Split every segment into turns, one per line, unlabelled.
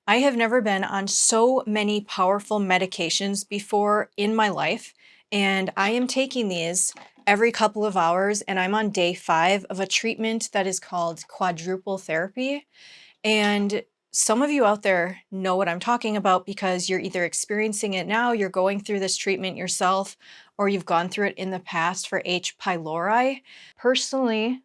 I have never been on so many powerful medications before in my life, and I am taking these every couple of hours, and I'm on day 5 of a treatment that is called quadruple therapy. And some of you out there know what I'm talking about because you're either experiencing it now, you're going through this treatment yourself, or you've gone through it in the past for H. pylori. Personally,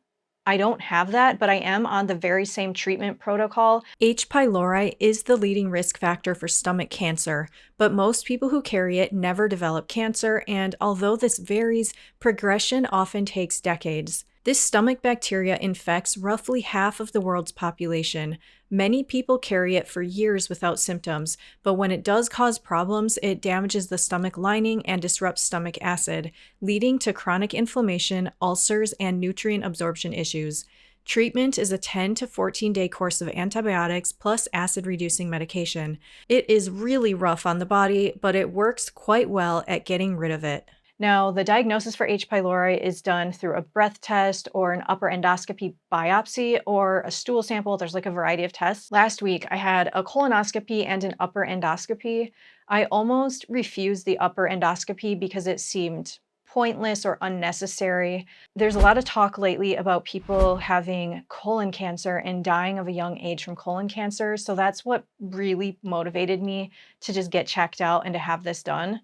I don't have that, but I am on the very same treatment protocol. H. pylori is the leading risk factor for stomach cancer, but most people who carry it never develop cancer, and although this varies, progression often takes decades. This stomach bacteria infects roughly half of the world's population. Many people carry it for years without symptoms, but when it does cause problems, it damages the stomach lining and disrupts stomach acid, leading to chronic inflammation, ulcers, and nutrient absorption issues. Treatment is a 10 to 14-day course of antibiotics plus acid-reducing medication. It is really rough on the body, but it works quite well at getting rid of it. Now, the diagnosis for H. pylori is done through a breath test or an upper endoscopy biopsy or a stool sample. There's like a variety of tests. Last week, I had a colonoscopy and an upper endoscopy. I almost refused the upper endoscopy because it seemed pointless or unnecessary. There's a lot of talk lately about people having colon cancer and dying of a young age from colon cancer. So that's what really motivated me to just get checked out and to have this done.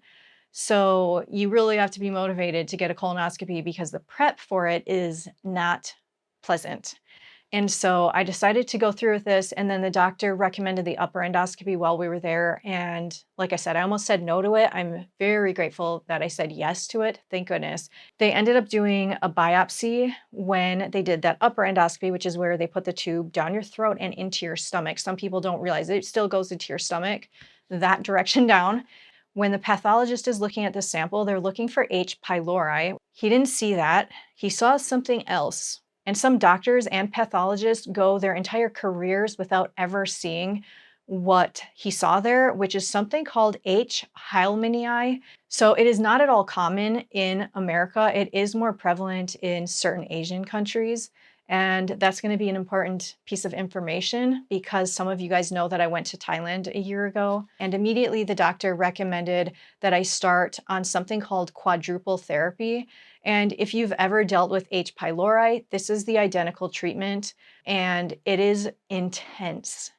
So you really have to be motivated to get a colonoscopy because the prep for it is not pleasant. And so I decided to go through with this, and then the doctor recommended the upper endoscopy while we were there. And like I said, I almost said no to it. I'm very grateful that I said yes to it. Thank goodness. They ended up doing a biopsy when they did that upper endoscopy, which is where they put the tube down your throat and into your stomach. Some people don't realize it still goes into your stomach, that direction down. When the pathologist is looking at the sample, they're looking for H. pylori. He didn't see that. He saw something else. And some doctors and pathologists go their entire careers without ever seeing what he saw there, which is something called H. heilmannii. So it is not at all common in America. It is more prevalent in certain Asian countries. And that's going to be an important piece of information because some of you guys know that I went to Thailand a year ago. And immediately the doctor recommended that I start on something called quadruple therapy. And if you've ever dealt with H. pylori, this is the identical treatment, and it is intense.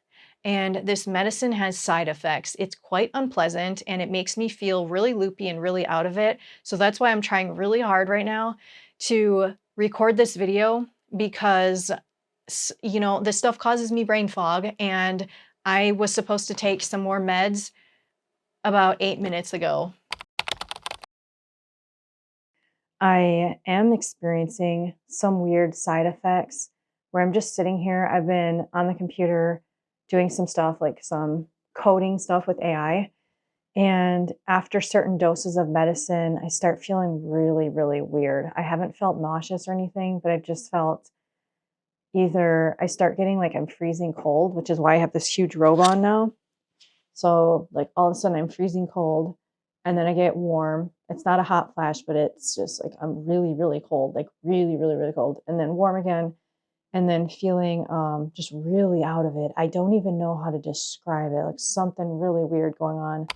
And this medicine has side effects. It's quite unpleasant, and it makes me feel really loopy and really out of it. So that's why I'm trying really hard right now to record this video because, this stuff causes me brain fog, and I was supposed to take some more meds about 8 minutes ago. I am experiencing some weird side effects where I'm just sitting here. I've been on the computer doing some stuff like some coding stuff with AI. And after certain doses of medicine, I start feeling really, really weird. I haven't felt nauseous or anything, but I've just felt either I start getting like I'm freezing cold, which is why I have this huge robe on now. So like all of a sudden I'm freezing cold and then I get warm. It's not a hot flash, but it's just like I'm really, really cold, like really, really, really cold, and then warm again, and then feeling just really out of it. I don't even know how to describe it, like something really weird going on.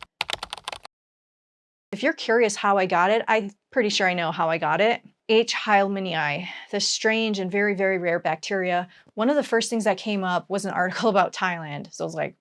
If you're curious how I got it, I'm pretty sure I know how I got it. H. heilmannii, this strange and very, very rare bacteria. One of the first things that came up was an article about Thailand. So I was like,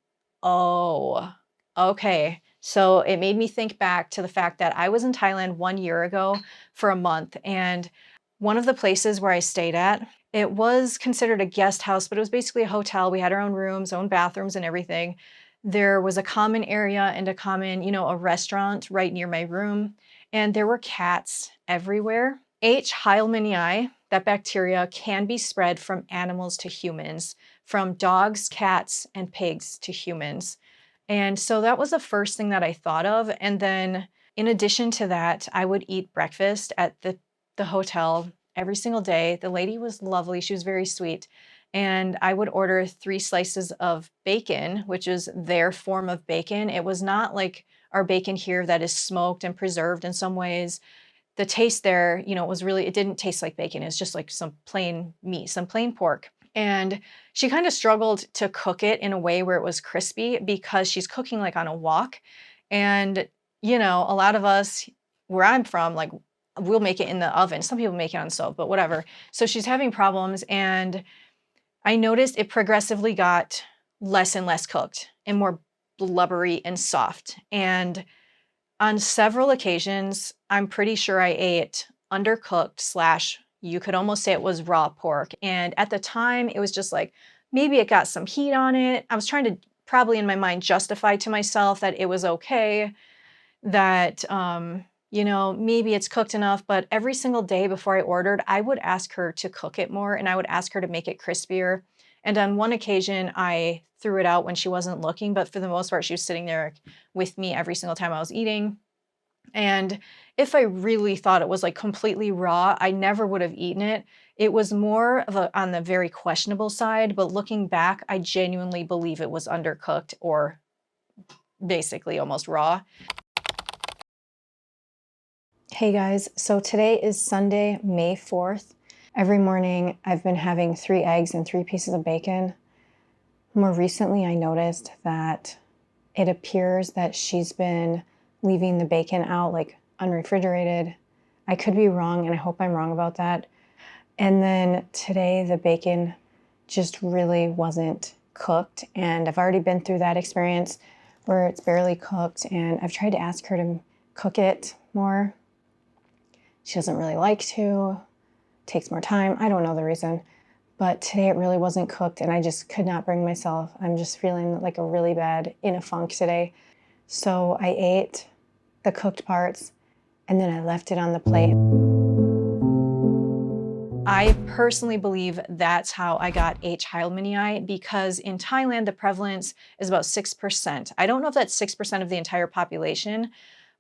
oh, okay. So it made me think back to the fact that I was in Thailand 1 year ago for a month. And one of the places where I stayed at, it was considered a guest house, but it was basically a hotel. We had our own rooms, own bathrooms and everything. There was a common area and a common, a restaurant right near my room. And there were cats everywhere. H. heilmannii, that bacteria can be spread from animals to humans, from dogs, cats, and pigs to humans. And so that was the first thing that I thought of. And then in addition to that, I would eat breakfast at the hotel every single day. The lady was lovely. She was very sweet. And I would order 3 slices of bacon, which is their form of bacon. It was not like our bacon here that is smoked and preserved in some ways. The taste there, it didn't taste like bacon. It's just like some plain meat, some plain pork. And she kind of struggled to cook it in a way where it was crispy because she's cooking like on a wok. And, a lot of us where I'm from, like we'll make it in the oven. Some people make it on stove, but whatever. So she's having problems. And I noticed it progressively got less and less cooked and more blubbery and soft. And on several occasions, I'm pretty sure I ate undercooked slash you could almost say it was raw pork. And at the time, it was just like maybe it got some heat on it. I was trying to probably in my mind justify to myself that it was okay, that maybe it's cooked enough. But every single day before I ordered, I would ask her to cook it more and I would ask her to make it crispier. And on one occasion, I threw it out when she wasn't looking, but for the most part, she was sitting there with me every single time I was eating. And if I really thought it was like completely raw, I never would have eaten it. It was more of on the very questionable side, but looking back, I genuinely believe it was undercooked or basically almost raw. Hey guys, so today is Sunday, May 4th. Every morning I've been having 3 eggs and 3 pieces of bacon. More recently, I noticed that it appears that she's been leaving the bacon out like unrefrigerated. I could be wrong, and I hope I'm wrong about that. And then today the bacon just really wasn't cooked, and I've already been through that experience where it's barely cooked, and I've tried to ask her to cook it more. She doesn't really like to, takes more time. I don't know the reason, but today it really wasn't cooked and I just could not bring myself. I'm just feeling like a really bad in a funk today. So I ate the cooked parts and then I left it on the plate. I personally believe that's how I got H. heilmannii, because in Thailand, the prevalence is about 6%. I don't know if that's 6% of the entire population,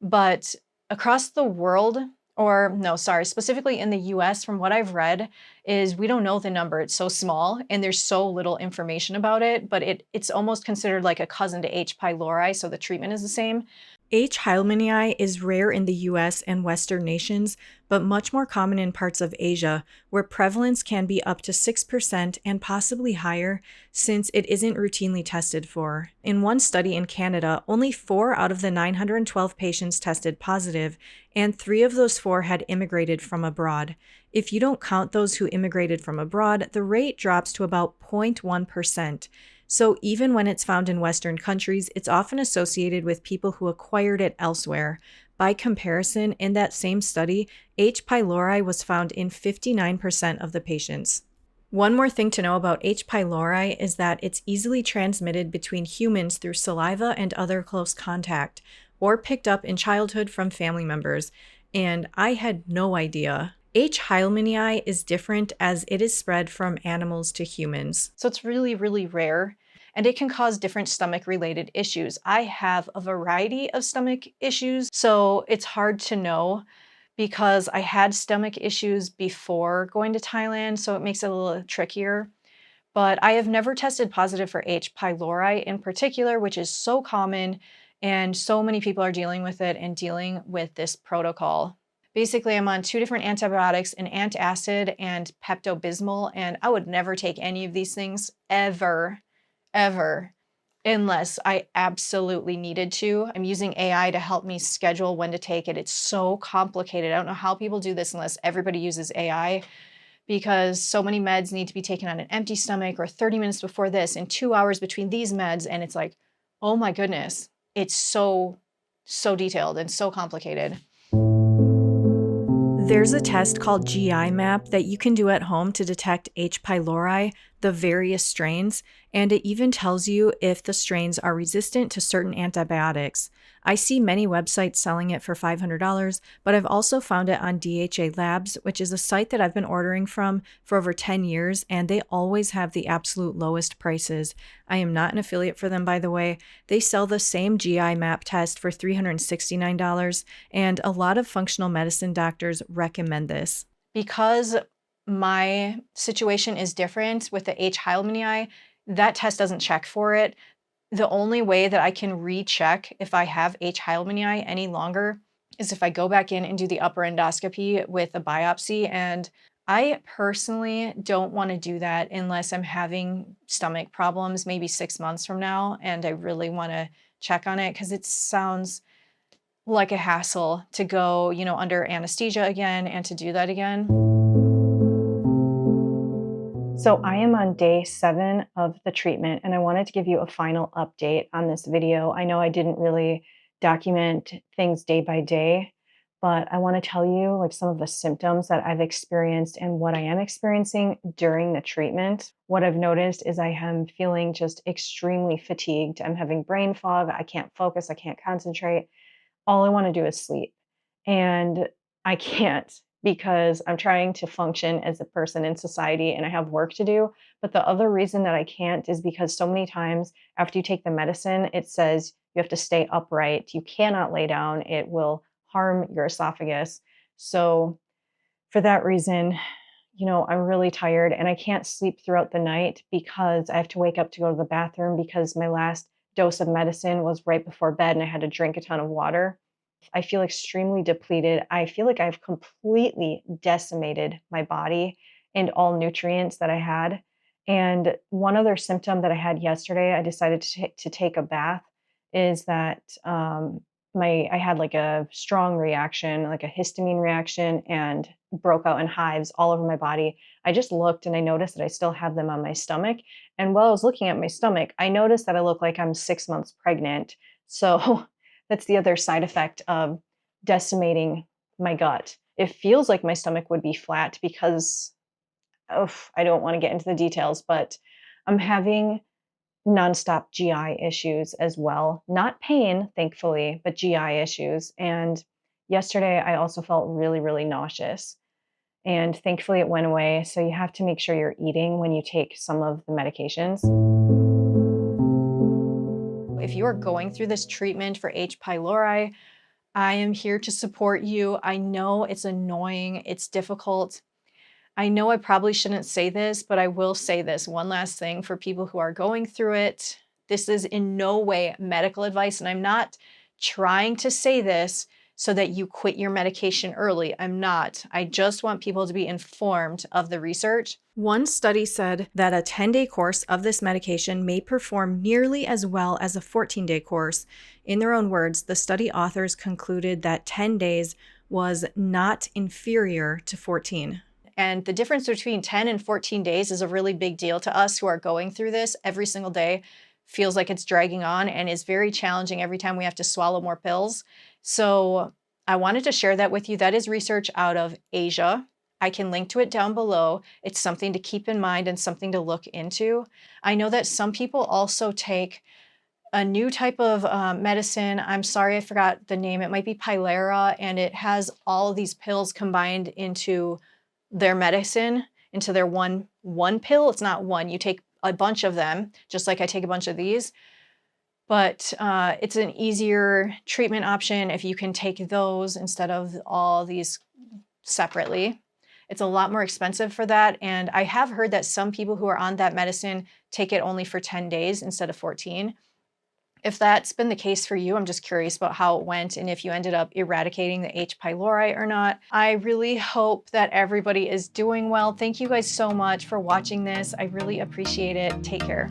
but across the world, or no, sorry, specifically in the US, from what I've read, is we don't know the number. It's so small and there's so little information about it, but it's almost considered like a cousin to H. pylori, so the treatment is the same. H. heilmannii is rare in the US and Western nations, but much more common in parts of Asia, where prevalence can be up to 6% and possibly higher, since it isn't routinely tested for. In one study in Canada, only 4 out of the 912 patients tested positive, and 3 of those 4 had immigrated from abroad. If you don't count those who immigrated from abroad, the rate drops to about 0.1%. So even when it's found in Western countries, it's often associated with people who acquired it elsewhere. By comparison, in that same study, H. pylori was found in 59% of the patients. One more thing to know about H. pylori is that it's easily transmitted between humans through saliva and other close contact, or picked up in childhood from family members. And I had no idea. H. heilmannii is different as it is spread from animals to humans. So it's really, really rare, and it can cause different stomach-related issues. I have a variety of stomach issues, so it's hard to know because I had stomach issues before going to Thailand, so it makes it a little trickier. But I have never tested positive for H. pylori in particular, which is so common, and so many people are dealing with it and dealing with this protocol. Basically, I'm on 2 different antibiotics, an antacid and Pepto-Bismol, and I would never take any of these things ever, unless I absolutely needed to. I'm using AI to help me schedule when to take it. It's so complicated. I don't know how people do this unless everybody uses AI, because so many meds need to be taken on an empty stomach, or 30 minutes before this and 2 hours between these meds, and it's like, oh my goodness, it's so detailed and so complicated. There's a test called GI map that you can do at home to detect H. pylori, the various strains, and it even tells you if the strains are resistant to certain antibiotics. I see many websites selling it for $500, but I've also found it on DHA Labs, which is a site that I've been ordering from for over 10 years, and they always have the absolute lowest prices. I am not an affiliate for them, by the way. They sell the same GI map test for $369, and a lot of functional medicine doctors recommend this. Because my situation is different with the H. heilmannii, that test doesn't check for it. The only way that I can recheck if I have H. heilmannii any longer is if I go back in and do the upper endoscopy with a biopsy. And I personally don't want to do that unless I'm having stomach problems, maybe 6 months from now, and I really want to check on it because it sounds like a hassle to go, under anesthesia again and to do that again. So I am on day 7 of the treatment, and I wanted to give you a final update on this video. I know I didn't really document things day by day, but I want to tell you like some of the symptoms that I've experienced and what I am experiencing during the treatment. What I've noticed is I am feeling just extremely fatigued. I'm having brain fog. I can't focus. I can't concentrate. All I want to do is sleep. And I can't because I'm trying to function as a person in society and I have work to do. But the other reason that I can't is because so many times after you take the medicine, it says you have to stay upright. You cannot lay down, it will harm your esophagus. So, for that reason, I'm really tired and I can't sleep throughout the night because I have to wake up to go to the bathroom because my last dose of medicine was right before bed and I had to drink a ton of water. I feel extremely depleted. I feel like I've completely decimated my body and all nutrients that I had. And one other symptom that I had yesterday, I decided to take a bath, is that I had like a strong reaction, like a histamine reaction, and broke out in hives all over my body. I just looked and I noticed that I still have them on my stomach. And while I was looking at my stomach, I noticed that I look like I'm 6 months pregnant. So that's the other side effect of decimating my gut. It feels like my stomach would be flat because I don't want to get into the details, but I'm having nonstop GI issues as well. Not pain, thankfully, but GI issues. And yesterday I also felt really, really nauseous. And thankfully it went away. So you have to make sure you're eating when you take some of the medications. If you are going through this treatment for H. pylori, I am here to support you. I know it's annoying, it's difficult. I know I probably shouldn't say this, but I will say this one last thing for people who are going through it. This is in no way medical advice, and I'm not trying to say this so that you quit your medication early. I'm not. I just want people to be informed of the research. One study said that a 10-day course of this medication may perform nearly as well as a 14-day course. In their own words, the study authors concluded that 10 days was not inferior to 14. And the difference between 10 and 14 days is a really big deal to us who are going through this every single day. Feels like it's dragging on and is very challenging every time we have to swallow more pills. So I wanted to share that with you. That is research out of Asia. I can link to it down below. It's something to keep in mind and something to look into. I know that some people also take a new type of medicine. I'm sorry, I forgot the name. It might be Pylera, and it has all of these pills combined into their medicine, into their one pill. It's not one. You take a bunch of them, just like I take a bunch of these. But it's an easier treatment option if you can take those instead of all these separately. It's a lot more expensive for that. And I have heard that some people who are on that medicine take it only for 10 days instead of 14. If that's been the case for you, I'm just curious about how it went and if you ended up eradicating the H. pylori or not. I really hope that everybody is doing well. Thank you guys so much for watching this. I really appreciate it. Take care.